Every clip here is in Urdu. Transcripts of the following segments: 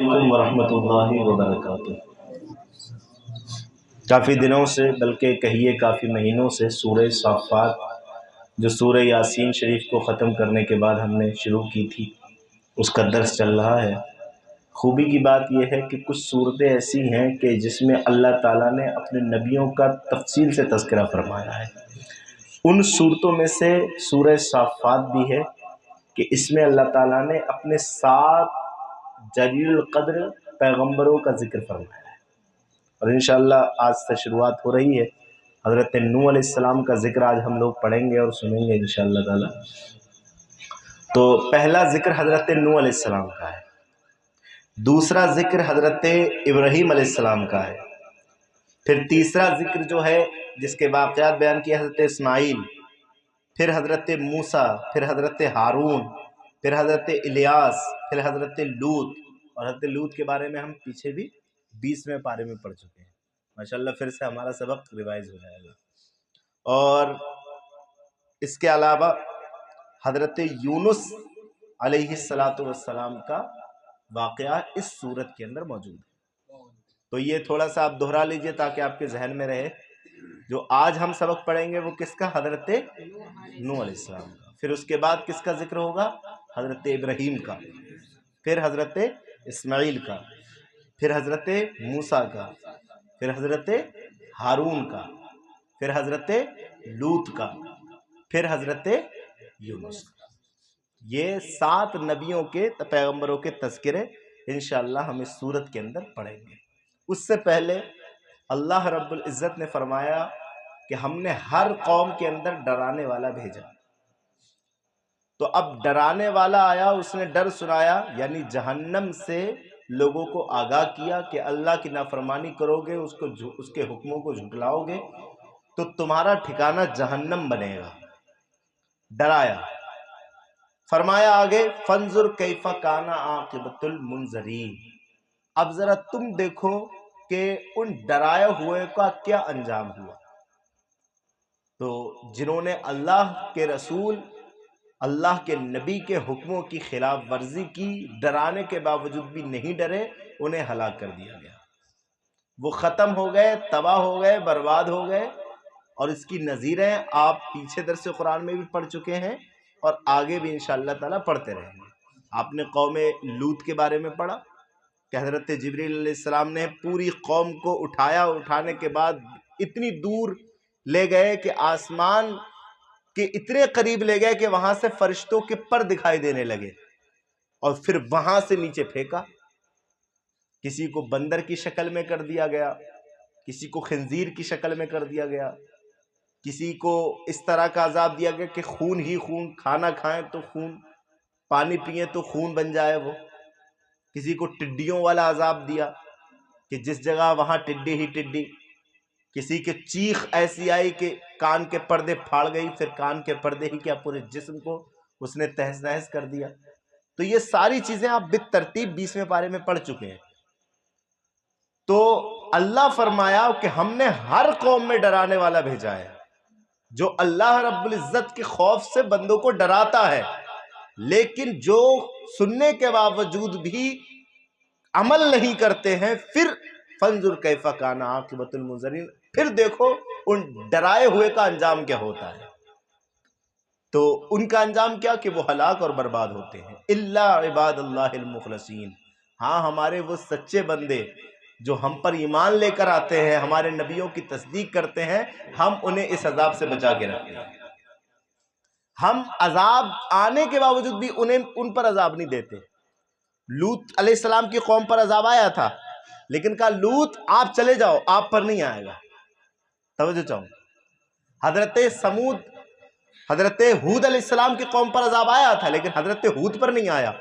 علیکم ورحمۃ اللہ وبرکاتہ۔ کافی دنوں سے، بلکہ کہیے کافی مہینوں سے، سورہ صافات جو سورہ یاسین شریف کو ختم کرنے کے بعد ہم نے شروع کی تھی، اس کا درس چل رہا ہے۔ خوبی کی بات یہ ہے کہ کچھ صورتیں ایسی ہیں کہ جس میں اللہ تعالیٰ نے اپنے نبیوں کا تفصیل سے تذکرہ فرمایا ہے۔ ان صورتوں میں سے سورہ صافات بھی ہے کہ اس میں اللہ تعالیٰ نے اپنے 7 جلیل القدر پیغمبروں کا ذکر فرمایا ہے، اور انشاءاللہ آج سے شروعات ہو رہی ہے۔ حضرت نوح علیہ السلام کا ذکر آج ہم لوگ پڑھیں گے اور سنیں گے انشاءاللہ تعالی۔ تو پہلا ذکر حضرت نوح علیہ السلام کا ہے، دوسرا ذکر حضرت ابراہیم علیہ السلام کا ہے، پھر تیسرا ذکر جو ہے جس کے واقعات بیان کیے حضرت اسماعیل، پھر حضرت موسیٰ، پھر حضرت ہارون، پھر حضرت الیاس، پھر حضرت لوط۔ اور حضرت لوط کے بارے میں ہم پیچھے بھی 20ویں پارے میں پڑھ چکے ہیں، ماشاءاللہ پھر سے ہمارا سبق ریوائز ہو جائے گا۔ اور اس کے علاوہ حضرت یونس علیہ السلام کا واقعہ اس صورت کے اندر موجود ہے۔ تو یہ تھوڑا سا آپ دہرا لیجئے تاکہ آپ کے ذہن میں رہے۔ جو آج ہم سبق پڑھیں گے وہ کس کا؟ حضرت نوح علیہ السلام کا۔ پھر اس کے بعد کس کا ذکر ہوگا؟ حضرت ابراہیم کا، پھر حضرت اسماعیل کا، پھر حضرت موسیٰ کا، پھر حضرت ہارون کا، پھر حضرت لوط کا، پھر حضرت یونس کا۔ یہ 7 نبیوں کے پیغمبروں کے تذکرے انشاءاللہ ہم اس صورت کے اندر پڑھیں گے۔ اس سے پہلے اللہ رب العزت نے فرمایا کہ ہم نے ہر قوم کے اندر ڈرانے والا بھیجا۔ تو اب ڈرانے والا آیا، اس نے ڈر سنایا، یعنی جہنم سے لوگوں کو آگاہ کیا کہ اللہ کی نافرمانی کرو گے، اس کے حکموں کو جھٹلاؤ گے تو تمہارا ٹھکانہ جہنم بنے گا۔ ڈرایا، فرمایا آگے فانظر کیف کان عاقبۃ المنذرین، اب ذرا تم دیکھو کہ ان ڈرائے ہوئے کا کیا انجام ہوا۔ تو جنہوں نے اللہ کے رسول، اللہ کے نبی کے حکموں کی خلاف ورزی کی، ڈرانے کے باوجود بھی نہیں ڈرے، انہیں ہلاک کر دیا گیا، وہ ختم ہو گئے، تباہ ہو گئے، برباد ہو گئے۔ اور اس کی نظیریں آپ پیچھے درس قرآن میں بھی پڑھ چکے ہیں اور آگے بھی انشاءاللہ تعالیٰ پڑھتے رہیں گے۔ آپ نے قوم لوط کے بارے میں پڑھا کہ حضرت جبریل علیہ السلام نے پوری قوم کو اٹھایا، اٹھانے کے بعد اتنی دور لے گئے کہ آسمان کے اتنے قریب لے گئے کہ وہاں سے فرشتوں کے پر دکھائی دینے لگے، اور پھر وہاں سے نیچے پھینکا۔ کسی کو بندر کی شکل میں کر دیا گیا، کسی کو خنزیر کی شکل میں کر دیا گیا، کسی کو اس طرح کا عذاب دیا گیا کہ خون ہی خون، کھانا کھائیں تو خون، پانی پئیں تو خون بن جائے وہ۔ کسی کو ٹڈیوں والا عذاب دیا کہ جس جگہ وہاں ٹڈی ہی ٹڈی۔ کسی کے چیخ ایسی آئی کہ کان کے پردے پھاڑ گئی، پھر کان کے پردے ہی کیا پورے جسم کو اس نے تہس نہس کر دیا۔ تو یہ ساری چیزیں آپ بالترتیب 20ویں پارے میں پڑھ چکے ہیں۔ تو اللہ فرمایا کہ ہم نے ہر قوم میں ڈرانے والا بھیجا ہے، جو اللہ رب العزت کے خوف سے بندوں کو ڈراتا ہے، لیکن جو سننے کے باوجود بھی عمل نہیں کرتے ہیں، پھر فانظر کیف کان عاقبۃ المنذرین، پھر دیکھو ان ڈرائے ہوئے کا انجام کیا ہوتا ہے۔ تو ان کا انجام کیا کہ وہ ہلاک اور برباد ہوتے ہیں۔ الا عباد اللہ المخلصین، ہاں ہمارے وہ سچے بندے جو ہم پر ایمان لے کر آتے ہیں، ہمارے نبیوں کی تصدیق کرتے ہیں، ہم انہیں اس عذاب سے بچا کے رکھتے ہیں۔ ہم عذاب آنے کے باوجود بھی ان پر عذاب نہیں دیتے۔ لوط علیہ السلام کی قوم پر عذاب آیا تھا، لیکن کہا لوط آپ چلے جاؤ، آپ پر نہیں آئے گا۔ توجہ چاہوں، حضرت سمود، حضرت ہود علیہ السلام کی قوم پر عذاب آیا تھا، لیکن حضرت ہود پر نہیں آیا۔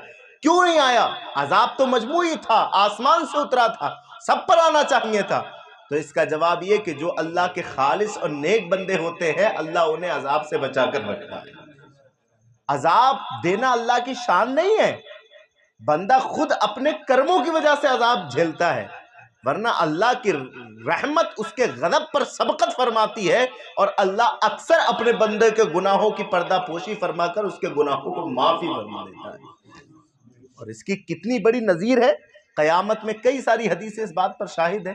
کیوں نہیں آیا؟ عذاب تو مجموعی تھا، آسمان سے اترا تھا، سب پر آنا چاہیے تھا۔ تو اس کا جواب یہ کہ جو اللہ کے خالص اور نیک بندے ہوتے ہیں، اللہ انہیں عذاب سے بچا کر رکھتا ہے۔ عذاب دینا اللہ کی شان نہیں ہے، بندہ خود اپنے کرموں کی وجہ سے عذاب جھیلتا ہے، ورنہ اللہ کی رحمت اس کے غضب پر سبقت فرماتی ہے، اور اللہ اکثر اپنے بندے کے گناہوں کی پردہ پوشی فرما کر اس کے گناہوں کو معافی فرما دیتا ہے۔ اور اس کی کتنی بڑی نظیر ہے قیامت میں کئی ساری حدیثیں اس بات پر شاہد ہیں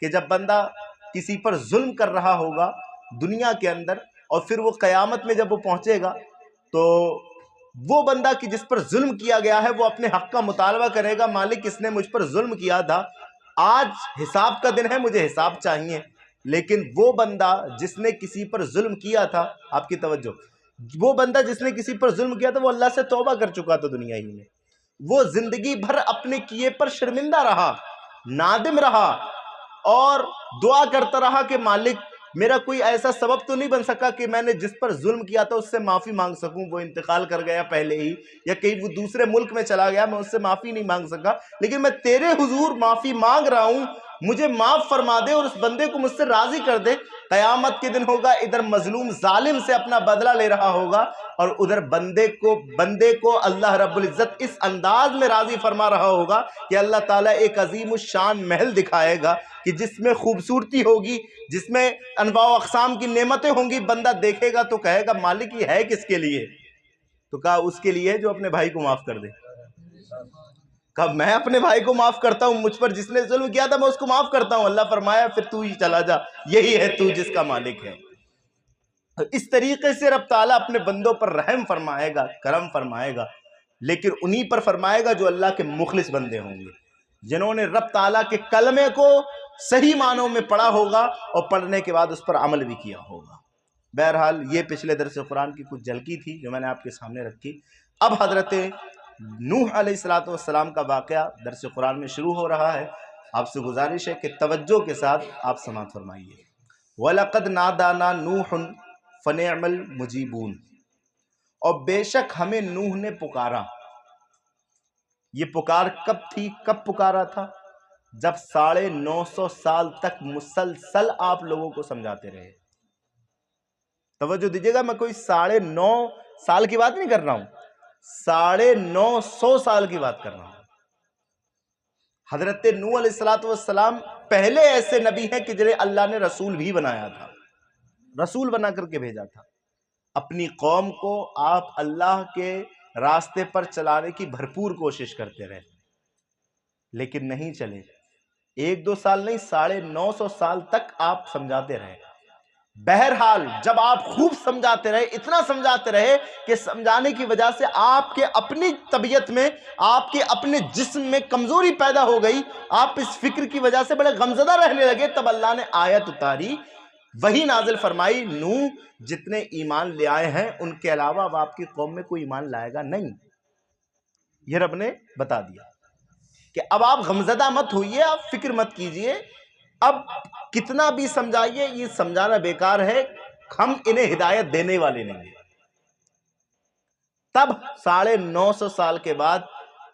کہ جب بندہ کسی پر ظلم کر رہا ہوگا دنیا کے اندر، اور پھر وہ قیامت میں جب وہ پہنچے گا تو وہ بندہ کہ جس پر ظلم کیا گیا ہے وہ اپنے حق کا مطالبہ کرے گا، مالک اس نے مجھ پر ظلم کیا تھا، آج حساب کا دن ہے، مجھے حساب چاہیے۔ لیکن وہ بندہ جس نے کسی پر ظلم کیا تھا، آپ کی توجہ، وہ بندہ جس نے کسی پر ظلم کیا تھا وہ اللہ سے توبہ کر چکا تھا دنیا ہی میں، وہ زندگی بھر اپنے کیے پر شرمندہ رہا، نادم رہا، اور دعا کرتا رہا کہ مالک میرا کوئی ایسا سبب تو نہیں بن سکا کہ میں نے جس پر ظلم کیا تھا اس سے معافی مانگ سکوں، وہ انتقال کر گیا پہلے ہی، یا کہیں وہ دوسرے ملک میں چلا گیا، میں اس سے معافی نہیں مانگ سکا، لیکن میں تیرے حضور معافی مانگ رہا ہوں، مجھے معاف فرما دے اور اس بندے کو مجھ سے راضی کر دے۔ قیامت کے دن ہوگا، ادھر مظلوم ظالم سے اپنا بدلہ لے رہا ہوگا، اور ادھر بندے کو اللہ رب العزت اس انداز میں راضی فرما رہا ہوگا کہ اللہ تعالیٰ ایک عظیم الشان محل دکھائے گا کہ جس میں خوبصورتی ہوگی، جس میں انواع و اقسام کی نعمتیں ہوں گی، بندہ دیکھے گا تو کہے گا مالک یہ ہے کس کے لیے؟ تو کہا اس کے لیے جو اپنے بھائی کو معاف کر دے۔ کہا میں اپنے بھائی کو معاف کرتا ہوں، مجھ پر جس نے ظلم کیا تھا میں اس کو معاف کرتا ہوں۔ اللہ فرمایا پھر تو ہی چلا جا، یہی ہے تو جس کا مالک ہے۔ اس طریقے سے رب تعالیٰ اپنے بندوں پر رحم فرمائے گا، کرم فرمائے گا، لیکن انہی پر فرمائے گا جو اللہ کے مخلص بندے ہوں گے، جنہوں نے رب تعالیٰ کے کلمے کو صحیح معنوں میں پڑھا ہوگا اور پڑھنے کے بعد اس پر عمل بھی کیا ہوگا۔ بہرحال یہ پچھلے درس قرآن کی کچھ جھلکی تھی جو میں نے آپ کے سامنے رکھی۔ اب حضرت نوح علیہ السلام کا واقعہ درس قرآن میں شروع ہو رہا ہے۔ آپ سے گزارش ہے کہ توجہ کے ساتھ آپ سماعت فرمائیے۔ وَلَقَدْ نَادَانَا نُوحٌ فَنِعْمَ الْمُجِيبُونَ، اور بے شک ہمیں نوح نے پکارا۔ یہ پکار کب تھی، کب پکارا تھا؟ جب 950 سال تک مسلسل آپ لوگوں کو سمجھاتے رہے۔ توجہ دیجیے گا، میں کوئی 9.5 سال کی بات نہیں کر رہا ہوں، 950 سال کی بات کر رہا ہوں۔ حضرت نوح علیہ السلام پہلے ایسے نبی ہیں کہ جنہیں اللہ نے رسول بھی بنایا تھا، رسول بنا کر کے بھیجا تھا۔ اپنی قوم کو آپ اللہ کے راستے پر چلانے کی بھرپور کوشش کرتے رہے، لیکن نہیں چلے۔ 1-2 سال نہیں، 950 سال تک آپ سمجھاتے رہے۔ بہرحال جب آپ خوب سمجھاتے رہے، اتنا سمجھاتے رہے کہ سمجھانے کی وجہ سے آپ کے اپنی طبیعت میں، آپ کے اپنے جسم میں کمزوری پیدا ہو گئی، آپ اس فکر کی وجہ سے بڑے غمزدہ رہنے لگے، تب اللہ نے آیت اتاری، وہی نازل فرمائی، نوح جتنے ایمان لے آئے ہیں ان کے علاوہ اب آپ کی قوم میں کوئی ایمان لائے گا نہیں۔ یہ رب نے بتا دیا کہ اب آپ غمزدہ مت ہوئیے، آپ فکر مت کیجئے، اب کتنا بھی سمجھائیے یہ سمجھانا بیکار ہے، ہم انہیں ہدایت دینے والے نہیں ہیں۔ تب 950 سال کے بعد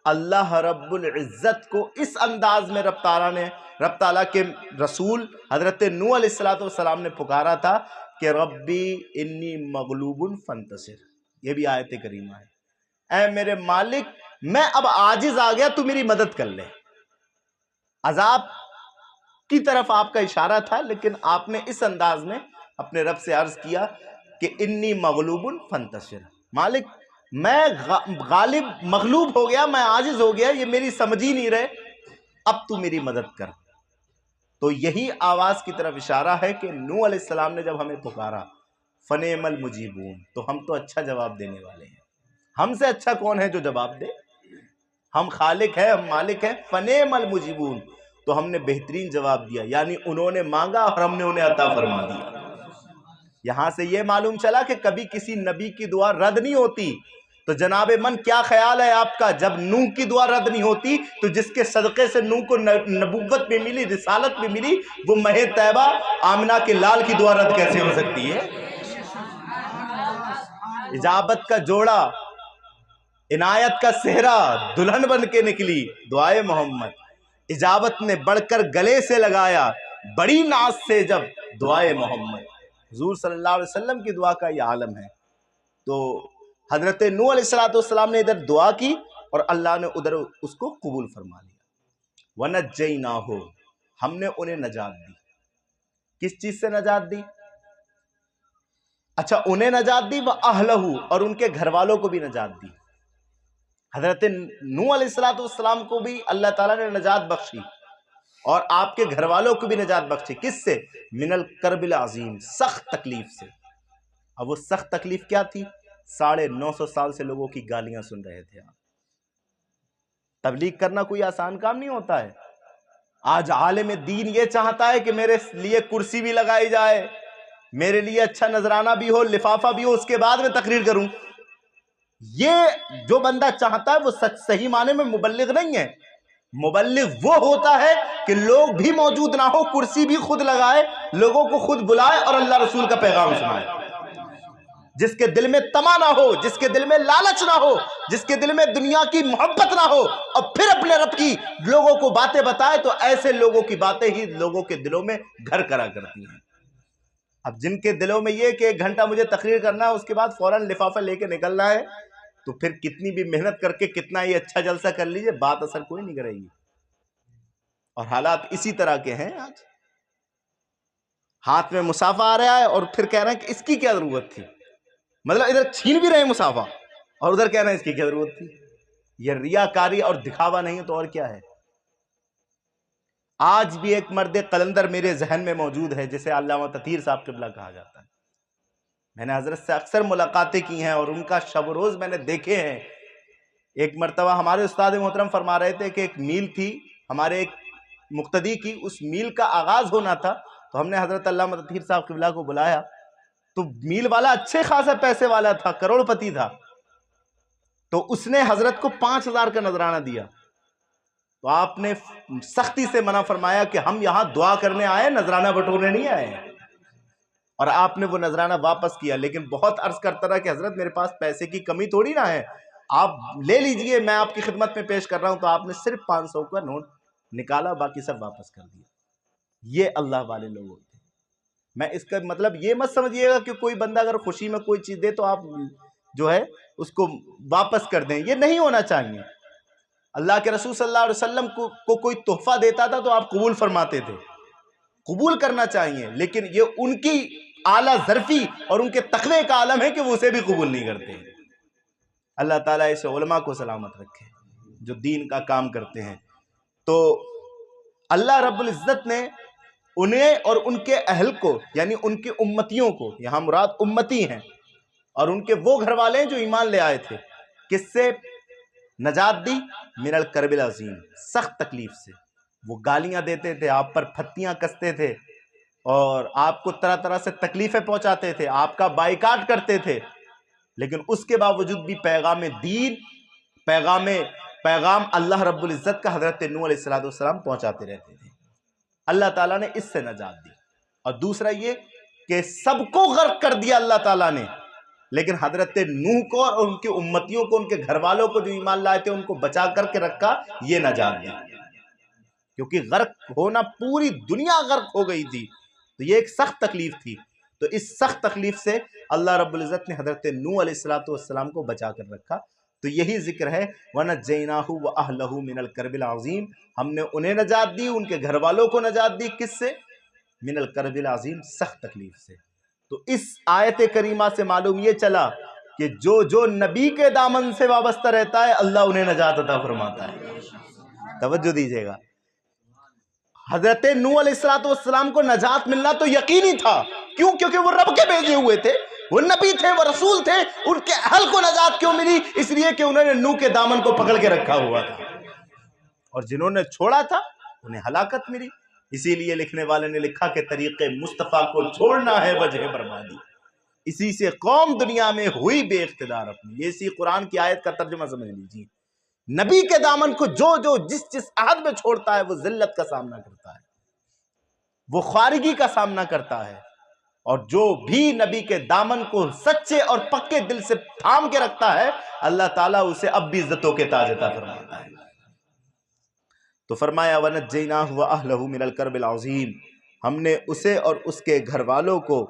اللہ رب العزت کو اس انداز میں رب تعالیٰ کے رسول حضرت نوح علیہ السلام نے پکارا تھا کہ ربی انی مغلوب فانتصر۔ یہ بھی آیت کریمہ ہے، اے میرے مالک میں اب عاجز آ گیا، تو میری مدد کر لے۔ عذاب کی طرف آپ کا اشارہ تھا، لیکن آپ نے اس انداز میں اپنے رب سے عرض کیا کہ انی مغلوب فانتصر، مالک میں غالب مغلوب ہو گیا، میں عاجز ہو گیا، یہ میری سمجھ ہی نہیں رہے، اب تو میری مدد کر۔ تو یہی آواز کی طرف اشارہ ہے کہ نوح علیہ السلام نے جب ہمیں پکارا فنعم المجیبون، تو ہم تو اچھا جواب دینے والے ہیں۔ ہم سے اچھا کون ہے جو جواب دے؟ ہم خالق ہیں، ہم مالک ہیں، فنعم المجیبون، تو ہم نے بہترین جواب دیا، یعنی انہوں نے مانگا اور ہم نے انہیں عطا فرما دیا۔ یہاں سے یہ معلوم چلا کہ کبھی کسی نبی کی دعا رد نہیں ہوتی۔ تو جناب من کیا خیال ہے آپ کا، جب نوح کی دعا رد نہیں ہوتی تو جس کے صدقے سے نوح کو نبوت بھی ملی، رسالت بھی ملی، وہ مہ طیبہ آمنہ کے لال کی دعا رد کیسے ہو سکتی ہے؟ اجابت کا جوڑا، عنایت کا صحرا، دلہن بن کے نکلی دعائے محمد، اجابت نے بڑھ کر گلے سے لگایا بڑی ناز سے جب دعائے محمد۔ حضور صلی اللہ علیہ وسلم کی دعا کا یہ عالم ہے۔ تو حضرت نوح علیہ السلام نے ادھر دعا کی اور اللہ نے ادھر اس کو قبول فرما لیا۔ وَنَجَّيْنَاهُ، ہم نے انہیں نجات دی۔ کس چیز سے نجات دی؟ اچھا انہیں نجات دی، وَأَهْلَهُ، اور ان کے گھر والوں کو بھی نجات دی۔ حضرت نوح علیہ السلام کو بھی اللہ تعالیٰ نے نجات بخشی اور آپ کے گھر والوں کو بھی نجات بخشی. کس سے؟ من الکرب العظیم، سخت تکلیف سے. اب وہ سخت تکلیف کیا تھی؟ 950 سال سے لوگوں کی گالیاں سن رہے تھے آپ. تبلیغ کرنا کوئی آسان کام نہیں ہوتا ہے. آج عالم دین یہ چاہتا ہے کہ میرے لیے کرسی بھی لگائی جائے، میرے لیے اچھا نذرانہ بھی ہو، لفافہ بھی ہو، اس کے بعد میں تقریر کروں. یہ جو بندہ چاہتا ہے وہ صحیح معنی میں مبلغ نہیں ہے. مبلغ وہ ہوتا ہے کہ لوگ بھی موجود نہ ہو، کرسی بھی خود لگائے، لوگوں کو خود بلائے اور اللہ رسول کا پیغام سنائے. جس کے دل میں طمع نہ ہو، جس کے دل میں لالچ نہ ہو، جس کے دل میں دنیا کی محبت نہ ہو، اور پھر اپنے رب کی لوگوں کو باتیں بتائے، تو ایسے لوگوں کی باتیں ہی لوگوں کے دلوں میں گھر کرا کرتی ہیں. اب جن کے دلوں میں یہ کہ 1 گھنٹہ مجھے تقریر کرنا ہے، اس کے بعد فوراً لفافہ لے کے نکلنا ہے، تو پھر کتنی بھی محنت کر کے کتنا ہی اچھا جلسہ کر لیجئے، بات اثر کوئی نہیں کرے گی. اور حالات اسی طرح کے ہیں. آج ہاتھ میں مصافہ آ رہا ہے اور پھر کہہ رہے ہیں کہ اس کی کیا ضرورت تھی. مطلب ادھر چھین بھی رہے ہیں مصافہ اور ادھر کہہ رہے ہیں اس کی کیا ضرورت تھی. یہ ریاکاری اور دکھاوا نہیں ہے تو اور کیا ہے. آج بھی ایک مرد قلندر میرے ذہن میں موجود ہے جسے علامہ تطہیر صاحب قبلہ کہا جاتا ہے. میں نے حضرت سے اکثر ملاقاتیں کی ہیں اور ان کا شب و روز میں نے دیکھے ہیں. ایک مرتبہ ہمارے استاد محترم فرما رہے تھے کہ ایک میل تھی ہمارے ایک مقتدی کی، اس میل کا آغاز ہونا تھا، تو ہم نے حضرت علامہ تطہیر صاحب قبلہ کو بلایا. تو میل والا اچھے خاصے پیسے والا تھا، کروڑ پتی تھا. تو اس نے حضرت کو 5000 کا نذرانہ دیا. تو آپ نے سختی سے منع فرمایا کہ ہم یہاں دعا کرنے آئے، نذرانہ بٹورنے نہیں آئے ہیں. اور آپ نے وہ نذرانہ واپس کیا، لیکن بہت عرض کرتا رہا کہ حضرت میرے پاس پیسے کی کمی تھوڑی نہ ہے، آپ لے لیجئے، میں آپ کی خدمت میں پیش کر رہا ہوں. تو آپ نے صرف 500 کا نوٹ نکالا، باقی سب واپس کر دیا. یہ اللہ والے لوگ ہوتے ہیں. میں اس کا مطلب یہ مت سمجھیے گا کہ کوئی بندہ اگر خوشی میں کوئی چیز دے تو آپ جو ہے اس کو واپس کر دیں، یہ نہیں ہونا چاہیے. اللہ کے رسول صلی اللہ علیہ وسلم کو کوئی تحفہ دیتا تھا تو آپ قبول فرماتے تھے. قبول کرنا چاہیے، لیکن یہ ان کی اعلیٰ ظرفی اور ان کے تقوی کا عالم ہے کہ وہ اسے بھی قبول نہیں کرتے. اللہ تعالیٰ اس علماء کو سلامت رکھے جو دین کا کام کرتے ہیں. تو اللہ رب العزت نے انہیں اور ان کے اہل کو، یعنی ان کی امتیوں کو، یہاں مراد امتی ہیں، اور ان کے وہ گھر والے ہیں جو ایمان لے آئے تھے، کس سے نجات دی؟ من الکرب العظیم، سخت تکلیف سے. وہ گالیاں دیتے تھے، آپ پر پھتیاں کستے تھے اور آپ کو طرح طرح سے تکلیفیں پہنچاتے تھے، آپ کا بائیکاٹ کرتے تھے، لیکن اس کے باوجود بھی پیغام دین، پیغام اللہ رب العزت کا حضرت نوح علیہ السلام پہنچاتے رہتے تھے. اللہ تعالیٰ نے اس سے نجات دی. اور دوسرا یہ کہ سب کو غرق کر دیا اللہ تعالیٰ نے، لیکن حضرت نوح کو اور ان کی امتیوں کو، ان کے گھر والوں کو جو ایمان لائے تھے، ان کو بچا کر کے رکھا، یہ نجات دی. کیونکہ غرق ہونا، پوری دنیا غرق ہو گئی تھی، تو یہ ایک سخت تکلیف تھی. تو اس سخت تکلیف سے اللہ رب العزت نے حضرت نوح علیہ السلام کو بچا کر رکھا. تو یہی ذکر ہے وَنَجَّيْنَاهُ وَأَهْلَهُ مِنَ الْكَرْبِ الْعَظِيمِ. ہم نے انہیں نجات دی، ان کے گھر والوں کو نجات دی. کس سے؟ من الکرب العظیم، سخت تکلیف سے. تو اس آیت کریمہ سے معلوم یہ چلا کہ جو نبی کے دامن سے وابستہ رہتا ہے، اللہ انہیں نجات عطا فرماتا ہے. توجہ دیجیے گا. حضرت نوح علیہ السلام کو نجات ملنا تو یقینی تھا. کیوں؟ کیونکہ وہ رب کے بھیجے ہوئے تھے، وہ نبی تھے، وہ رسول تھے. ان کے اہل کو نجات کیوں ملی؟ اس لیے کہ انہوں نے نوح کے دامن کو پکڑ کے رکھا ہوا تھا، اور جنہوں نے چھوڑا تھا انہیں ہلاکت ملی. اسی لیے لکھنے والے نے لکھا کہ طریق مصطفیٰ کو چھوڑنا ہے وجہ بربادی، اسی سے قوم دنیا میں ہوئی بے اقتدار اپنی. یہ اسی قرآن کی آیت کا ترجمہ سمجھ لیجیے. نبی کے دامن کو جو جس عہد میں چھوڑتا ہے، وہ ذلت کا سامنا کرتا ہے، وہ خارگی کا سامنا کرتا ہے. اور جو بھی نبی کے دامن کو سچے اور پکے دل سے تھام کے رکھتا ہے، اللہ تعالیٰ اسے اب بھی عزتوں کے تاج عطا فرماتا ہے. تو فرمایا وَنَجَّيْنَاهُ وَأَهْلَهُ مِنَ الْكَرْبِ الْعَظِيمِ. ہم نے اسے اور اس کے گھر والوں کو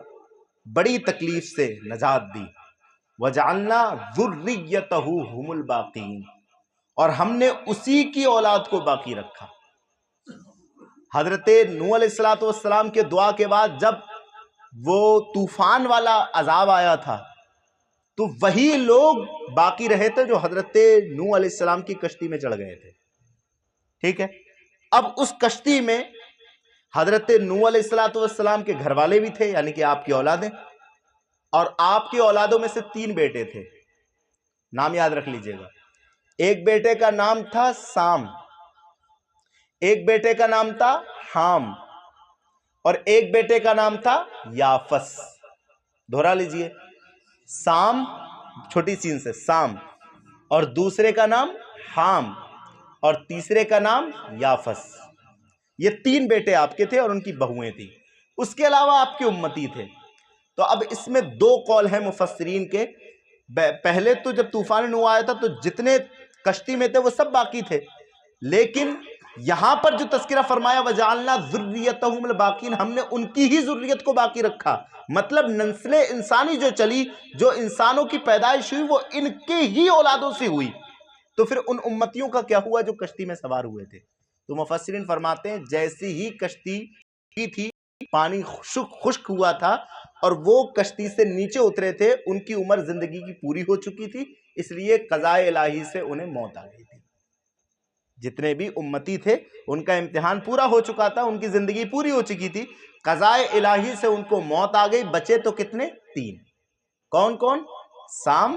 بڑی تکلیف سے نجات دی. وَجَعَلْنَا ذُرِّيَّتَهُ هُمُ الْبَاقِينَ. اور ہم نے اسی کی اولاد کو باقی رکھا. حضرت نوح علیہ السلام کے دعا کے بعد جب وہ طوفان والا عذاب آیا تھا، تو وہی لوگ باقی رہے تھے جو حضرت نوح علیہ السلام کی کشتی میں چڑھ گئے تھے. ٹھیک ہے. اب اس کشتی میں حضرت نوح علیہ السلام کے گھر والے بھی تھے، یعنی کہ آپ کی اولادیں، اور آپ کی اولادوں میں سے 3 بیٹے تھے. نام یاد رکھ لیجئے گا. ایک بیٹے کا نام تھا سام، ایک بیٹے کا نام تھا حام، اور ایک بیٹے کا نام تھا یافس. دہرا لیجئے، سام چھوٹی سین سے سام، اور دوسرے کا نام حام، اور تیسرے کا نام یافس. یہ 3 بیٹے آپ کے تھے اور ان کی بہویں تھیں. اس کے علاوہ آپ کے امتی تھے. تو اب اس میں 2 قول ہیں مفسرین کے. پہلے تو جب طوفان نوح آیا تھا تو جتنے کشتی میں تھے وہ سب باقی تھے، لیکن یہاں پر جو تذکرہ فرمایا وَجَعَلْنَا ذُرِّيَّتَهُمُ الْبَاقِينَ، ہم نے ان کی ہی ذریت کو باقی رکھا. مطلب نسل انسانی جو چلی، جو انسانوں کی پیدائش ہوئی، وہ ان کے ہی اولادوں سے ہوئی. تو پھر ان امتیوں کا کیا ہوا جو کشتی میں سوار ہوئے تھے؟ تو مفسرین فرماتے ہیں جیسی ہی کشتی کی تھی، پانی خشک ہوا تھا اور وہ کشتی سے نیچے اترے تھے، ان کی عمر زندگی کی پوری ہو چکی تھی، اس لیے قضاء الہی سے انہیں موت آ گئی تھی. جتنے بھی امتی تھے ان کا امتحان پورا ہو چکا تھا، ان کی زندگی پوری ہو چکی تھی، قضاء الہی سے ان کو موت آ گئی. بچے تو کتنے؟ 3. کون کون؟ سام،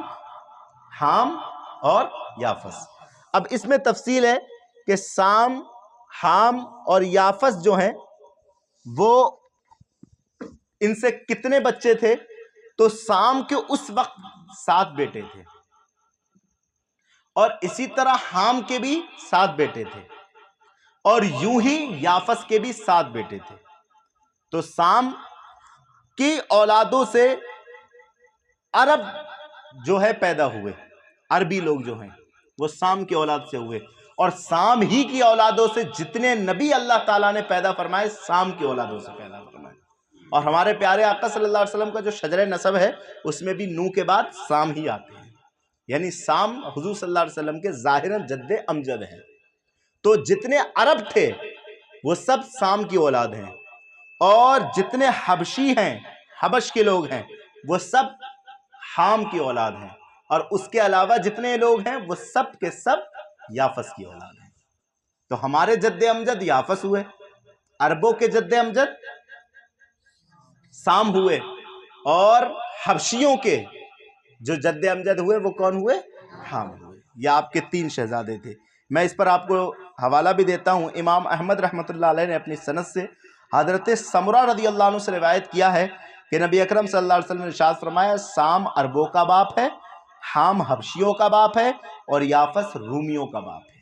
حام اور یافس. اب اس میں تفصیل ہے کہ سام، حام اور یافس جو ہیں وہ ان سے کتنے بچے تھے؟ تو سام کے اس وقت 7 بیٹے تھے، اور اسی طرح حام کے بھی 7 بیٹے تھے، اور یوں ہی یافس کے بھی 7 بیٹے تھے. تو سام کی اولادوں سے عرب جو ہے پیدا ہوئے. عربی لوگ جو ہیں وہ سام کی اولاد سے ہوئے، اور سام ہی کی اولادوں سے جتنے نبی اللہ تعالیٰ نے پیدا فرمائے سام کی اولادوں سے پیدا فرمائے. اور ہمارے پیارے آقا صلی اللہ علیہ وسلم کا جو شجر نسب ہے اس میں بھی نوح کے بعد سام ہی آتے ہیں، یعنی سام حضور صلی اللہ علیہ وسلم کے ظاہراً جد امجد ہیں. تو جتنے عرب تھے وہ سب سام کی اولاد ہیں، اور جتنے حبشی ہیں، حبش کے لوگ ہیں، وہ سب حام کی اولاد ہیں، اور اس کے علاوہ جتنے لوگ ہیں وہ سب کے سب یافس کی اولاد ہیں. تو ہمارے جد امجد یافس ہوئے، عربوں کے جد امجد سام ہوئے، اور حبشیوں کے جو جد امجد ہوئے وہ کون ہوئے؟ حام ہوئے. یہ آپ کے 3 شہزادے تھے. میں اس پر آپ کو حوالہ بھی دیتا ہوں. امام احمد رحمۃ اللہ علیہ نے اپنی سند سے حضرت سمرہ رضی اللہ عنہ سے روایت کیا ہے کہ نبی اکرم صلی اللہ علیہ وسلم نے ارشاد فرمایا سام عربوں کا باپ ہے، حام حبشیوں کا باپ ہے، اور یافس رومیوں کا باپ ہے.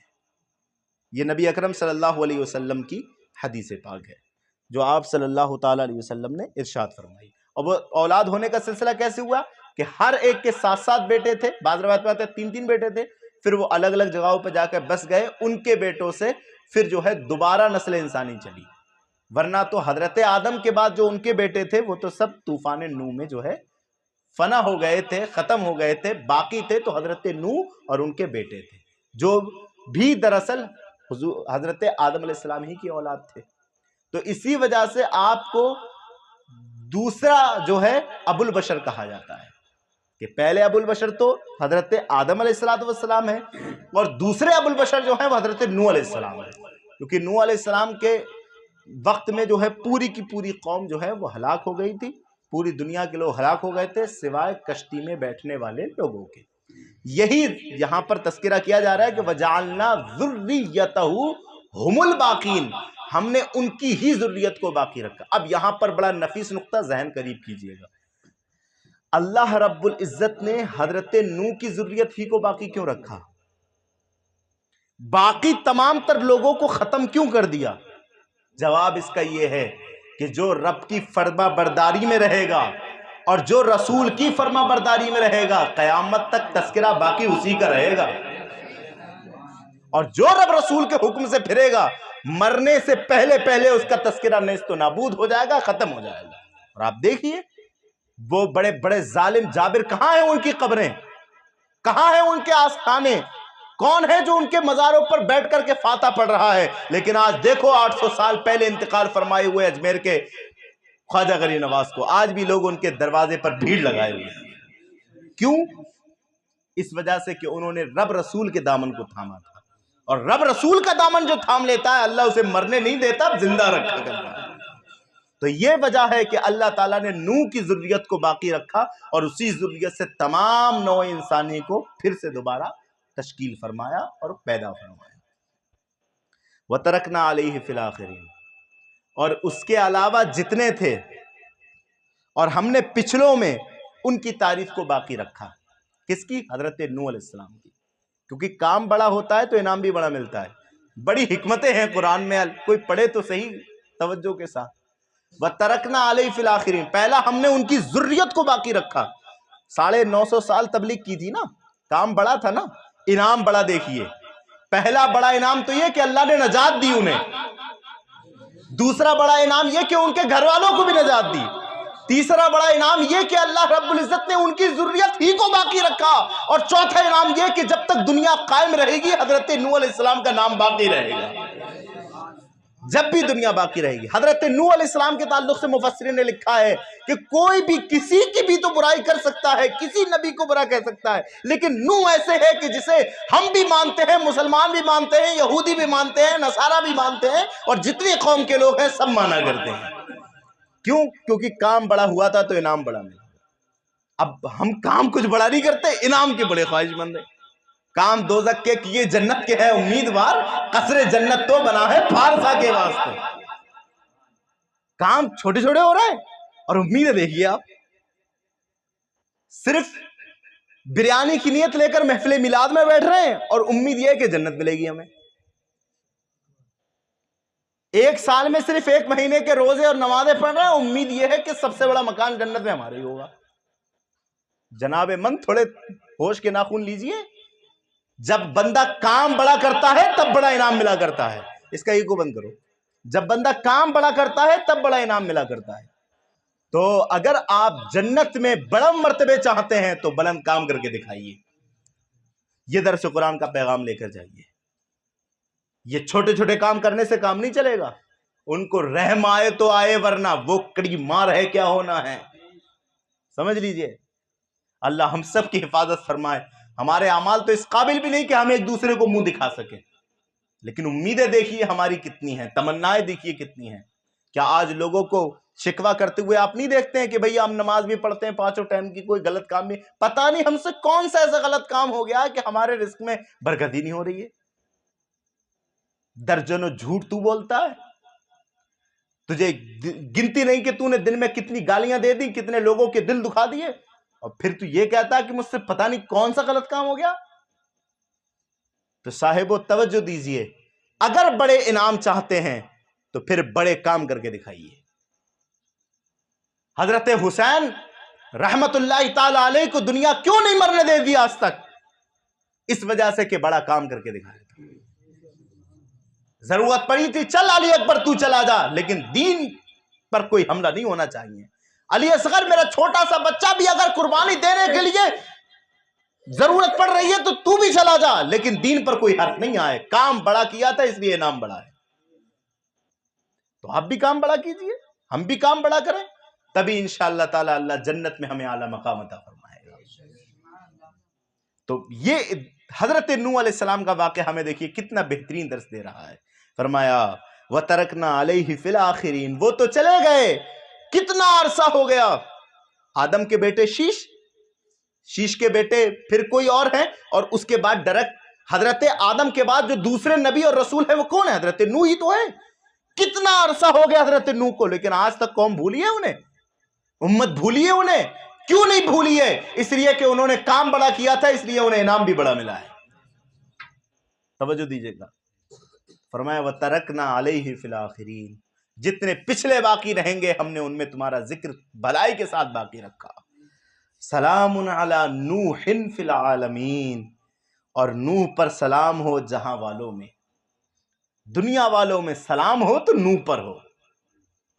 یہ نبی اکرم صلی اللہ علیہ وسلم کی حدیث پاک ہے جو آپ صلی اللہ تعالی علیہ وسلم نے ارشاد فرمائی. اور وہ اولاد ہونے کا سلسلہ کیسے ہوا کہ ہر ایک کے 7 بیٹے تھے. بعض روایت میں آتے ہیں 3 بیٹے تھے، پھر وہ الگ الگ جگہوں پہ جا کے بس گئے. ان کے بیٹوں سے پھر جو ہے دوبارہ نسل انسانی چلی، ورنہ تو حضرت آدم کے بعد جو ان کے بیٹے تھے وہ تو سب طوفان نوح میں جو ہے فنا ہو گئے تھے، ختم ہو گئے تھے. باقی تھے تو حضرت نوح اور ان کے بیٹے تھے، جو بھی دراصل حضرت آدم علیہ السلام ہی کی اولاد تھے. تو اسی وجہ سے آپ کو دوسرا جو ہے ابو البشر کہا جاتا ہے، کہ پہلے ابو البشر تو حضرت آدم علیہ السلام ہے، اور دوسرے ابو البشر جو ہیں وہ حضرت نوح علیہ السلام ہے. کیونکہ نوح علیہ السلام کے وقت میں جو ہے پوری کی پوری قوم جو ہے وہ ہلاک ہو گئی تھی. پوری دنیا کے لوگ ہلاک ہو گئے تھے سوائے کشتی میں بیٹھنے والے لوگوں کے. یہی یہاں پر تذکرہ کیا جا رہا ہے کہ وَجَعَلْنَا ذُرِّيَّتَهُ هُمُ الْبَاقِينَ، ہم نے ان کی ہی ذریت کو باقی رکھا. اب یہاں پر بڑا نفیس نقطہ ذہن قریب کیجئے گا. اللہ رب العزت نے حضرت نوح کی ذریت ہی کو باقی کیوں رکھا؟ باقی تمام تر لوگوں کو ختم کیوں کر دیا؟ جواب اس کا یہ ہے کہ جو رب کی فرما برداری میں رہے گا اور جو رسول کی فرما برداری میں رہے گا قیامت تک تذکرہ باقی اسی کا رہے گا، اور جو رب رسول کے حکم سے پھرے گا مرنے سے پہلے پہلے اس کا تذکرہ نیست و نابود ہو جائے گا، ختم ہو جائے گا. اور آپ دیکھیے وہ بڑے بڑے ظالم جابر کہاں ہیں؟ ان کی قبریں کہاں ہیں؟ ان کے آستانے کون ہے جو ان کے مزاروں پر بیٹھ کر کے فاتحہ پڑھ رہا ہے؟ لیکن آج دیکھو 800 سال پہلے انتقال فرمائے ہوئے اجمیر کے خواجہ غریب نواز کو آج بھی لوگ ان کے دروازے پر بھیڑ لگائے ہوئے ہیں. کیوں؟ اس وجہ سے کہ انہوں نے رب رسول کے دامن کو تھاما تھا، اور رب رسول کا دامن جو تھام لیتا ہے اللہ اسے مرنے نہیں دیتا، زندہ رکھا کرتا ہے۔ تو یہ وجہ ہے کہ اللہ تعالیٰ نے نوح کی ذریت کو باقی رکھا، اور اسی ذریت سے تمام نوع انسانی کو پھر سے دوبارہ تشکیل فرمایا اور پیدا فرمایا۔ وَتَرَكْنَا عَلَيْهِ فِي الْآخِرِينَ، اور اس کے علاوہ جتنے تھے، اور ہم نے پچھلوں میں ان کی تعریف کو باقی رکھا۔ کس کی؟ حضرت نوح علیہ السلام کی، کیونکہ کام بڑا ہوتا ہے تو انعام بھی بڑا ملتا ہے۔ بڑی حکمتیں ہیں قرآن میں، کوئی پڑھے تو صحیح توجہ کے ساتھ۔ وَتَرَكْنَا عَلَيْهِ فِي الْآخِرِينَ، پہلا ہم نے ان کی ذریت کو باقی رکھا۔ 950 سال تبلیغ کی تھی نا، کام بڑا تھا نا، انعام بڑا دیکھیے۔ پہلا بڑا انعام تو یہ کہ اللہ نے نجات دی انہیں، دوسرا بڑا انعام یہ کہ ان کے گھر والوں کو بھی نجات دی، تیسرا بڑا انعام یہ کہ اللہ رب العزت نے ان کی ذریت ہی کو باقی رکھا، اور چوتھا انعام یہ کہ جب تک دنیا قائم رہے گی حضرت نوح علیہ السلام کا نام باقی رہے گا، جب بھی دنیا باقی رہے گی۔ حضرت نوح علیہ السلام کے تعلق سے مفسرین نے لکھا ہے کہ کوئی بھی کسی کی بھی تو برائی کر سکتا ہے، کسی نبی کو برا کہہ سکتا ہے، لیکن نوح ایسے ہے کہ جسے ہم بھی مانتے ہیں، مسلمان بھی مانتے ہیں، یہودی بھی مانتے ہیں، نصارہ بھی مانتے ہیں، اور جتنی قوم کے لوگ ہیں سب مانا کرتے ہیں۔ کیوں؟ کیونکہ کام بڑا ہوا تھا تو انعام بڑا ملا۔ اب ہم کام کچھ بڑا نہیں کرتے، انعام کے بڑے خواہش مند ہیں۔ کام دوزخ کے کیے جنت کے ہے امیدوار، قصر جنت تو بنا ہے فارسا کے واسطے۔ کام چھوٹے چھوٹے ہو رہے ہیں اور امیدیں دیکھیے آپ، صرف بریانی کی نیت لے کر محفل میلاد میں بیٹھ رہے ہیں اور امید یہ ہے کہ جنت ملے گی ہمیں۔ ایک سال میں صرف 1 مہینے کے روزے اور نمازیں پڑھ رہے ہیں، امید یہ ہے کہ سب سے بڑا مکان جنت میں ہمارا ہی ہوگا۔ جناب من تھوڑے ہوش کے ناخن لیجئے، جب بندہ کام بڑا کرتا ہے تب بڑا انعام ملا کرتا ہے۔ اس کا ایگو بند کرو، جب بندہ کام بڑا کرتا ہے تب بڑا انعام ملا کرتا ہے۔ تو اگر آپ جنت میں بڑا مرتبے چاہتے ہیں تو بلند کام کر کے دکھائیے، یہ درس قرآن کا پیغام لے کر جائیے۔ یہ چھوٹے چھوٹے کام کرنے سے کام نہیں چلے گا، ان کو رحم آئے تو آئے، ورنہ وہ کڑی مار ہے کیا ہونا ہے، سمجھ لیجئے۔ اللہ ہم سب کی حفاظت فرمائے۔ ہمارے اعمال تو اس قابل بھی نہیں کہ ہم ایک دوسرے کو منہ دکھا سکیں، لیکن امیدیں دیکھیے ہماری کتنی ہیں، تمنائیں دیکھیے کتنی ہیں۔ کیا آج لوگوں کو شکوہ کرتے ہوئے آپ نہیں دیکھتے ہیں کہ بھئی ہم نماز بھی پڑھتے ہیں 5 ٹائم کی، کوئی غلط کام بھی، پتہ نہیں ہم سے کون سا ایسا غلط کام ہو گیا ہے کہ ہمارے رزق میں برکت ہی نہیں ہو رہی ہے۔ درجنوں جھوٹ تو بولتا ہے، تجھے گنتی نہیں کہ تو نے دن میں کتنی گالیاں دے دی، کتنے لوگوں کے دل دکھا دیے، اور پھر تو یہ کہتا ہے کہ مجھ سے پتہ نہیں کون سا غلط کام ہو گیا۔ تو صاحبو توجہ دیجئے، اگر بڑے انعام چاہتے ہیں تو پھر بڑے کام کر کے دکھائیے۔ حضرت حسین رحمت اللہ تعالی علیہ کو دنیا کیوں نہیں مرنے دے دی آج تک؟ اس وجہ سے کہ بڑا کام کر کے دکھایا تھا۔ ضرورت پڑی تھی چل علی اکبر تو چلا جا، لیکن دین پر کوئی حملہ نہیں ہونا چاہیے۔ علی اصغر میرا چھوٹا سا بچہ بھی اگر قربانی دینے کے لیے ضرورت پڑ رہی ہے تو تو بھی چلا جا، لیکن دین پر کوئی حرف نہیں آئے۔ کام بڑا کیا تھا اس لیے انعام بڑا ہے، تو آپ بھی کام بڑا کیجئے، ہم بھی کام بڑا کریں، تبھی انشاءاللہ تعالی اللہ جنت میں ہمیں اعلیٰ مقام عطا فرمائے گا۔ تو یہ حضرت نوح علیہ السلام کا واقعہ ہمیں دیکھیے کتنا بہترین درس دے رہا ہے۔ فرمایا وَتَرَكْنَا عَلَيْهِ فِي الْآخِرِينَ، وہ تو چلے گئے، کتنا عرصہ ہو گیا۔ آدم کے بیٹے شیش کے بیٹے پھر کوئی اور ہیں، اور اس کے بعد ڈائریکٹ حضرت آدم کے بعد جو دوسرے نبی اور رسول ہیں وہ کون ہے؟ حضرت نوح ہی تو ہے۔ کتنا عرصہ ہو گیا حضرت نوح کو، لیکن آج تک قوم بھولی ہے انہیں، امت بھولی ہے انہیں۔ کیوں نہیں بھولی ہے؟ اس لیے کہ انہوں نے کام بڑا کیا تھا، اس لیے انہیں انعام بھی بڑا ملا ہے۔ توجہ دیجئے گا، فرمایا وَتَرَكْنَا عَلَيْهِ فِي الْآخِرِينَ، جتنے پچھلے باقی رہیں گے ہم نے ان میں تمہارا ذکر بھلائی کے ساتھ باقی رکھا۔ سلام علی نوح فی العالمین، اور نوح پر سلام ہو جہاں والوں میں، دنیا والوں میں سلام ہو تو نوح پر ہو۔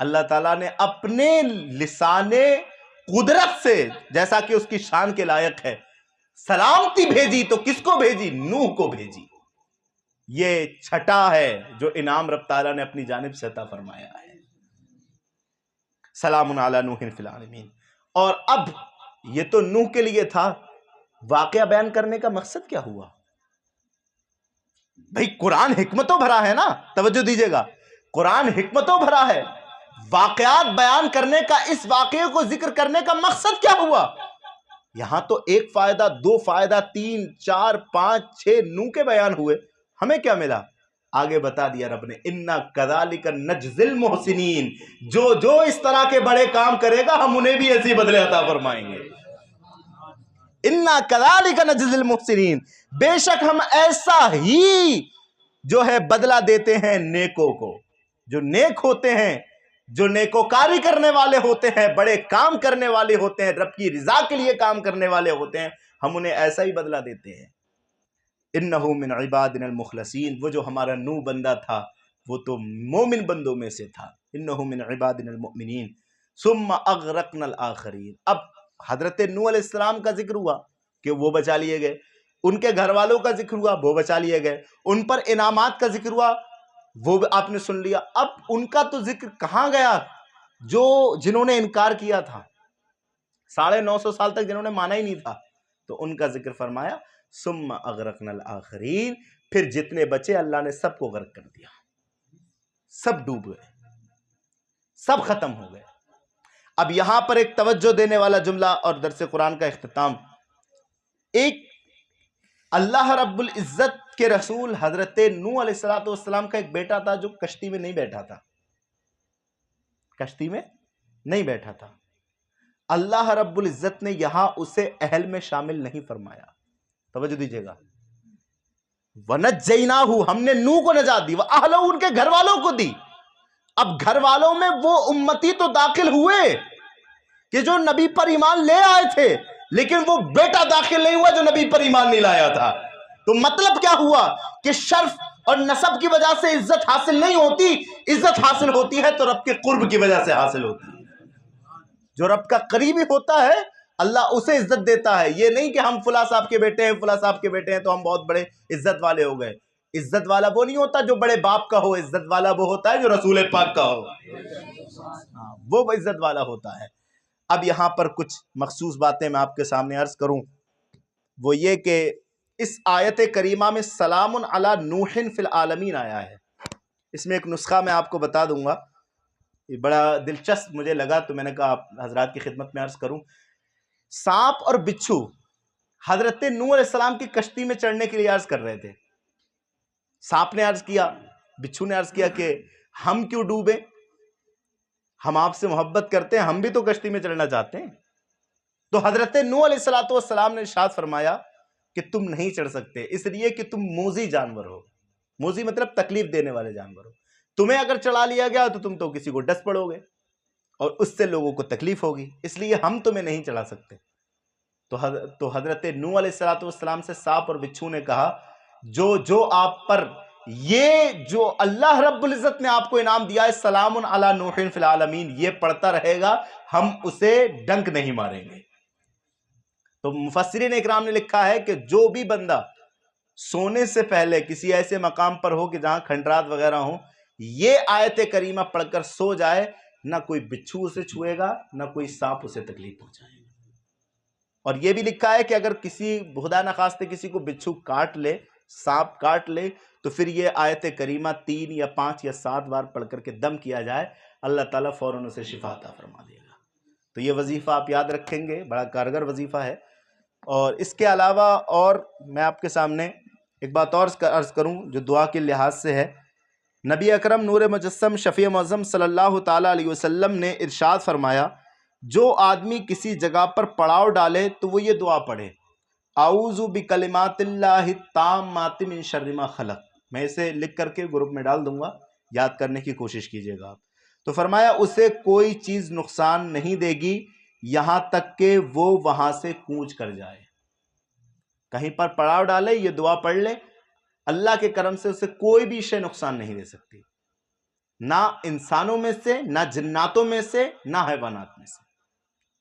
اللہ تعالیٰ نے اپنے لسان قدرت سے، جیسا کہ اس کی شان کے لائق ہے، سلامتی بھیجی تو کس کو بھیجی؟ نوح کو بھیجی۔ یہ چھٹا ہے جو انعام رب تعالیٰ نے اپنی جانب سے عطا فرمایا ہے۔ سلام علی نوح فی العالمین۔ اور اب یہ تو نوح کے لیے تھا، واقعہ بیان کرنے کا مقصد کیا ہوا؟ بھئی قرآن حکمتوں بھرا ہے نا، توجہ دیجئے گا، قرآن حکمتوں بھرا ہے، واقعات بیان کرنے کا، اس واقعے کو ذکر کرنے کا مقصد کیا ہوا؟ یہاں تو ایک فائدہ، دو فائدہ، 3 4 5 6 9 کے بیان ہوئے، ہمیں کیا ملا؟ آگے بتا دیا رب نے، اِنَّا كَذَلِكَ نَجْزِي الْمُحْسِنِينَ، جو اس طرح کے بڑے کام کرے گا ہم انہیں بھی ایسی بدلے عطا فرمائیں گے۔ اِنَّا كَذَلِكَ نَجْزِي الْمُحْسِنِينَ، بے شک ہم ایسا ہی جو ہے بدلہ دیتے ہیں نیکوں کو، جو نیک ہوتے ہیں، جو نیکوکاری کرنے والے ہوتے ہیں، بڑے کام کرنے والے ہوتے ہیں، رب کی رضا کے لیے کام کرنے والے ہوتے ہیں، ہم انہیں ایسا ہی بدلہ دیتے ہیں۔ انہو من عبادنا المخلصین، وہ جو ہمارا نوح بندہ تھا وہ تو مومن بندوں میں سے تھا، انہو من عبادنا المؤمنین ثم اغرقنا الاخرین۔ اب حضرت نوح علیہ السلام کا ذکر ہوا کہ وہ بچا لیے گئے، ان کے گھر والوں کا ذکر ہوا، وہ بچا لیے گئے، ان پر انعامات کا ذکر ہوا، وہ آپ نے سن لیا۔ اب ان کا تو ذکر کہاں گیا جنہوں نے انکار کیا تھا، 950 سال تک جنہوں نے مانا ہی نہیں تھا، تو ان کا ذکر فرمایا ثم اغرقنا الاخرین، پھر جتنے بچے اللہ نے سب کو غرق کر دیا، سب ڈوب گئے، سب ختم ہو گئے۔ اب یہاں پر ایک توجہ دینے والا جملہ اور درس قرآن کا اختتام، ایک اللہ رب العزت کے رسول حضرت نوح علیہ السلام کا ایک بیٹا تھا جو کشتی میں نہیں بیٹھا تھا، کشتی میں نہیں بیٹھا تھا، اللہ رب العزت نے یہاں اسے اہل میں شامل نہیں فرمایا، توجہ دیجئے گا، وَنَجَّيْنَاهُ، ہم نے نوح کو نجات دی، وَأَهْلَهُ، ان کے گھر والوں کو دی۔ اب گھر والوں میں وہ امتی تو داخل ہوئے کہ جو نبی پر ایمان لے آئے تھے، لیکن وہ بیٹا داخل نہیں ہوا جو نبی پر ایمان نہیں لایا تھا۔ تو مطلب کیا ہوا کہ شرف اور نسب کی وجہ سے عزت حاصل نہیں ہوتی، عزت حاصل ہوتی ہے تو رب کے قرب کی وجہ سے حاصل ہوتی ہے۔ جو رب کا قریبی ہوتا ہے اللہ اسے عزت دیتا ہے، یہ نہیں کہ ہم فلاں صاحب کے بیٹے ہیں، فلاں صاحب کے بیٹے ہیں تو ہم بہت بڑے عزت والے ہو گئے۔ عزت والا وہ نہیں ہوتا جو بڑے باپ کا ہو، عزت والا وہ ہوتا ہے جو رسول پاک کا ہو، وہ عزت والا ہوتا ہے۔ اب یہاں پر کچھ مخصوص باتیں میں آپ کے سامنے عرض کروں، وہ یہ کہ اس آیت کریمہ میں سلام علی نوح فی العالمین آیا ہے، اس میں ایک نسخہ میں آپ کو بتا دوں گا، یہ بڑا دلچسپ مجھے لگا تو میں نے کہا آپ حضرات کی خدمت میں عرض کروں۔ سانپ اور بچھو حضرت نوح علیہ السلام کی کشتی میں چڑھنے کے لیے عرض کر رہے تھے، سانپ نے عرض کیا، بچھو نے عرض کیا کہ ہم کیوں ڈوبیں، ہم آپ سے محبت کرتے ہیں، ہم بھی تو کشتی میں چڑھنا چاہتے ہیں۔ تو حضرت نوح علیہ السلام نے ارشاد فرمایا کہ تم نہیں چڑھ سکتے، اس لیے کہ تم موذی جانور ہو، موذی مطلب تکلیف دینے والے جانور ہو، تمہیں اگر چڑھا لیا گیا تو تم تو کسی کو ڈس پڑو گے اور اس سے لوگوں کو تکلیف ہوگی، اس لیے ہم تمہیں نہیں چڑھا سکتے۔ تو حضرت نوح علیہ السلام سے سانپ اور بچھو نے کہا جو آپ پر یہ جو اللہ رب العزت نے آپ کو انعام دیا ہے سلام علی نوح فی العالمین، یہ پڑھتا رہے گا، ہم اسے ڈنک نہیں ماریں گے۔ تو مفسرین اکرام نے لکھا ہے کہ جو بھی بندہ سونے سے پہلے کسی ایسے مقام پر ہو کہ جہاں کھنڈرات وغیرہ ہوں، یہ آیت کریمہ پڑھ کر سو جائے، نہ کوئی بچھو اسے چھوئے گا، نہ کوئی سانپ اسے تکلیف پہنچائے گا۔ اور یہ بھی لکھا ہے کہ اگر کسی خدا نخواستہ کسی کو بچھو کاٹ لے، سانپ کاٹ لے، تو پھر یہ آیت کریمہ 3 یا 5 یا 7 بار پڑھ کر کے دم کیا جائے، اللہ تعالیٰ فوراً اسے شفا عطا فرما دے گا۔ تو یہ وظیفہ آپ یاد رکھیں گے، بڑا کارگر وظیفہ ہے۔ اور اس کے علاوہ اور میں آپ کے سامنے ایک بات اور عرض کروں جو دعا کے لحاظ سے ہے، نبی اکرم نور مجسم شفیع معظم صلی اللہ تعالیٰ علیہ وسلم نے ارشاد فرمایا، جو آدمی کسی جگہ پر پڑاؤ ڈالے تو وہ یہ دعا پڑھے، اعوذ بکلمات اللہ التامات من شر ما خلق۔ میں اسے لکھ کر کے گروپ میں ڈال دوں گا، یاد کرنے کی کوشش کیجئے گا آپ۔ تو فرمایا اسے کوئی چیز نقصان نہیں دے گی یہاں تک کہ وہ وہاں سے کوچ کر جائے۔ کہیں پر پڑاؤ ڈالے، یہ دعا پڑھ لے، اللہ کے کرم سے اسے کوئی بھی شے نقصان نہیں دے سکتی، نہ انسانوں میں سے، نہ جناتوں میں سے، نہ حیوانات میں سے،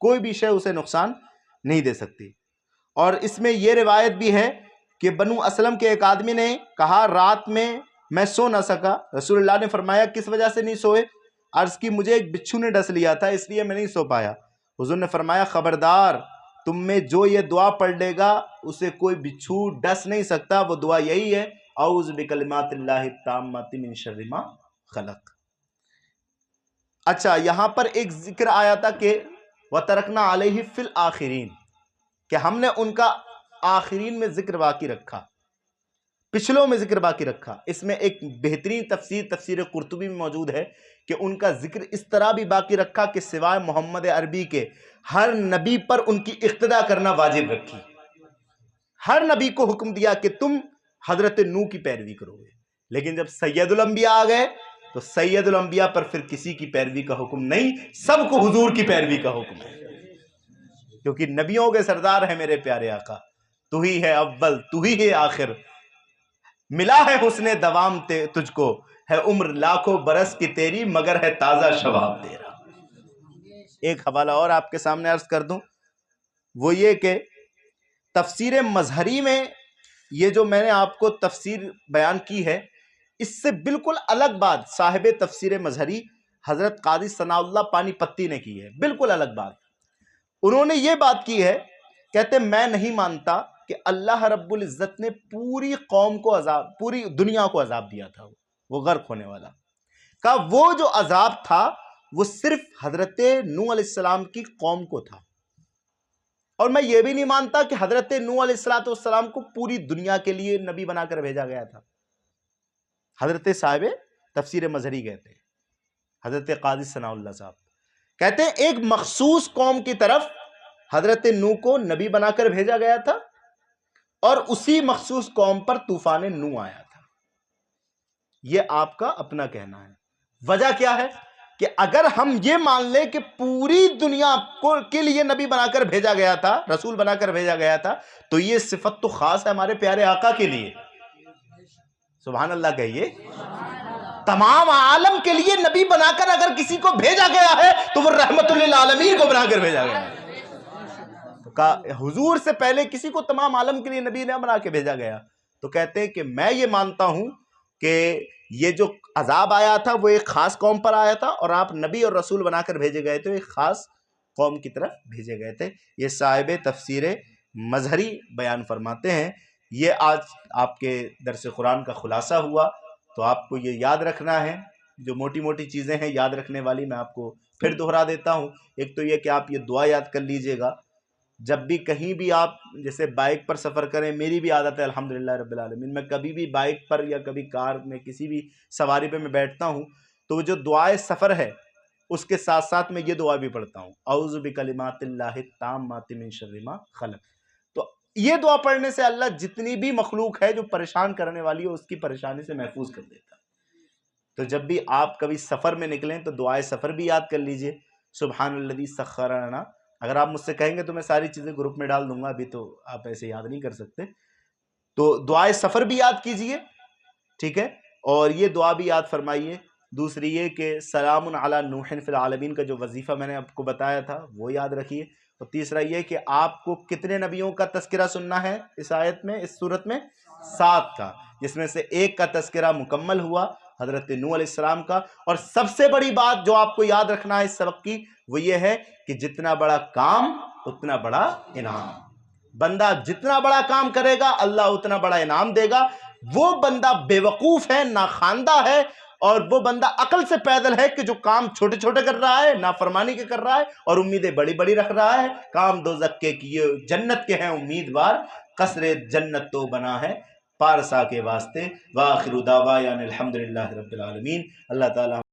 کوئی بھی شے اسے نقصان نہیں دے سکتی۔ اور اس میں یہ روایت بھی ہے کہ بنو اسلم کے ایک آدمی نے کہا رات میں سو نہ سکا، رسول اللہ نے فرمایا کس وجہ سے نہیں سوئے؟ عرض کی مجھے ایک بچھو نے ڈس لیا تھا اس لیے میں نہیں سو پایا۔ حضور نے فرمایا خبردار، تم میں جو یہ دعا پڑھ لے گا اسے کوئی بچھو ڈس نہیں سکتا. وہ دعا یہی ہے اعوذ بکلمات اللہ التامات من شر ما خلق. اچھا یہاں پر ایک ذکر آیا تھا کہ وَتَرَكْنَا عَلَيْهِ فِي الْآخِرِينَ، کہ ہم نے ان کا آخرین میں ذکر باقی رکھا، پچھلوں میں ذکر باقی رکھا. اس میں ایک بہترین تفسیر قرطبی میں موجود ہے کہ ان کا ذکر اس طرح بھی باقی رکھا کہ سوائے محمد عربی کے ہر نبی پر ان کی اقتدا کرنا واجب رکھی. ہر نبی کو حکم دیا کہ تم حضرت نوح کی پیروی کرو گے، لیکن جب سید الانبیاء آ گئے تو سید الانبیاء پر پھر کسی کی پیروی کا حکم نہیں، سب کو حضور کی پیروی کا حکم ہے، کیونکہ نبیوں کے سردار ہے میرے پیارے آقا. تو ہی ہے اول تو ہی ہے آخر، ملا ہے حسن دوام تجھ کو، ہے عمر لاکھوں برس کی تیری مگر ہے تازہ شباب تیرا. ایک حوالہ اور آپ کے سامنے عرض کر دوں، وہ یہ کہ تفسیر مظہری میں یہ جو میں نے آپ کو تفسیر بیان کی ہے، اس سے بالکل الگ بات صاحب تفسیر مظہری حضرت قاضی ثناء اللہ پانی پتی نے کی ہے، بالکل الگ بات. انہوں نے یہ بات کی ہے، کہتے میں نہیں مانتا کہ اللہ رب العزت نے پوری قوم کو عذاب، پوری دنیا کو عذاب دیا تھا، وہ غرق ہونے والا کا وہ جو عذاب تھا وہ صرف حضرت نوح علیہ السلام کی قوم کو تھا. اور میں یہ بھی نہیں مانتا کہ حضرت نوح علیہ السلام کو پوری دنیا کے لیے نبی بنا کر بھیجا گیا تھا. حضرت صاحب تفسیر مظہری کہتے ہیں، حضرت قاضی ثناء اللہ صاحب کہتے ہیں ایک مخصوص قوم کی طرف حضرت نوح کو نبی بنا کر بھیجا گیا تھا، اور اسی مخصوص قوم پر طوفان نوح آیا تھا. یہ آپ کا اپنا کہنا ہے. وجہ کیا ہے کہ اگر ہم یہ مان لیں کہ پوری دنیا کے لیے نبی بنا کر بھیجا گیا تھا، رسول بنا کر بھیجا گیا تھا، تو یہ صفت تو خاص ہے ہمارے پیارے آقا کے لیے. سبحان اللہ کہیے. تمام عالم کے لیے نبی بنا کر اگر کسی کو بھیجا گیا ہے تو وہ رحمت للعالمین کو بنا کر بھیجا گیا ہے. حضور سے پہلے کسی کو تمام عالم کے لیے نبی نے بنا کے بھیجا گیا. تو کہتے ہیں کہ میں یہ مانتا ہوں کہ یہ جو عذاب آیا تھا وہ ایک خاص قوم پر آیا تھا، اور آپ نبی اور رسول بنا کر بھیجے گئے تھے، ایک خاص قوم کی طرف بھیجے گئے تھے. یہ صاحب تفسیر مظہری بیان فرماتے ہیں. یہ آج آپ کے درس قرآن کا خلاصہ ہوا. تو آپ کو یہ یاد رکھنا ہے، جو موٹی موٹی چیزیں ہیں یاد رکھنے والی میں آپ کو پھر دہرا دیتا ہوں. ایک تو یہ کہ آپ یہ دعا یاد کر لیجئے گا جب بھی کہیں بھی آپ جیسے بائک پر سفر کریں. میری بھی عادت ہے الحمدللہ رب العالمین، میں کبھی بھی بائک پر یا کبھی کار میں کسی بھی سواری پہ میں بیٹھتا ہوں تو وہ جو دعائے سفر ہے اس کے ساتھ ساتھ میں یہ دعا بھی پڑھتا ہوں، اعوذ بکلمات اللہ التامات من شر ما خلق. تو یہ دعا پڑھنے سے اللہ جتنی بھی مخلوق ہے جو پریشان کرنے والی ہے اس کی پریشانی سے محفوظ کر دیتا ہے. تو جب بھی آپ کبھی سفر میں نکلیں تو دعائے سفر بھی یاد کر لیجئے. سبحان الذی سخر لنا. اگر آپ مجھ سے کہیں گے تو میں ساری چیزیں گروپ میں ڈال دوں گا، ابھی تو آپ ایسے یاد نہیں کر سکتے. تو دعائے سفر بھی یاد کیجئے، ٹھیک ہے، اور یہ دعا بھی یاد فرمائیے. دوسری یہ کہ سلام علی نوح فی العالمین کا جو وظیفہ میں نے آپ کو بتایا تھا وہ یاد رکھیے. اور تیسرا یہ کہ آپ کو کتنے نبیوں کا تذکرہ سننا ہے اس آیت میں، اس صورت میں 7 کا، جس میں سے ایک کا تذکرہ مکمل ہوا حضرت نوح علیہ السلام کا. اور سب سے بڑی بات جو آپ کو یاد رکھنا ہے اس سبق کی وہ یہ ہے کہ جتنا بڑا کام اتنا بڑا انعام. بندہ جتنا بڑا کام کرے گا اللہ اتنا بڑا انعام دے گا. وہ بندہ بے وقوف ہے، ناخواندہ ہے، اور وہ بندہ عقل سے پیدل ہے کہ جو کام چھوٹے چھوٹے کر رہا ہے، نافرمانی کے کر رہا ہے، اور امیدیں بڑی بڑی رکھ رہا ہے. کام دوزخ کے کیے جنت کے ہیں امیدوار، قصر جنت تو بنا ہے پارسا کے واسطے. وآخر دعوانا الحمدللہ رب العالمین. اللہ تعالی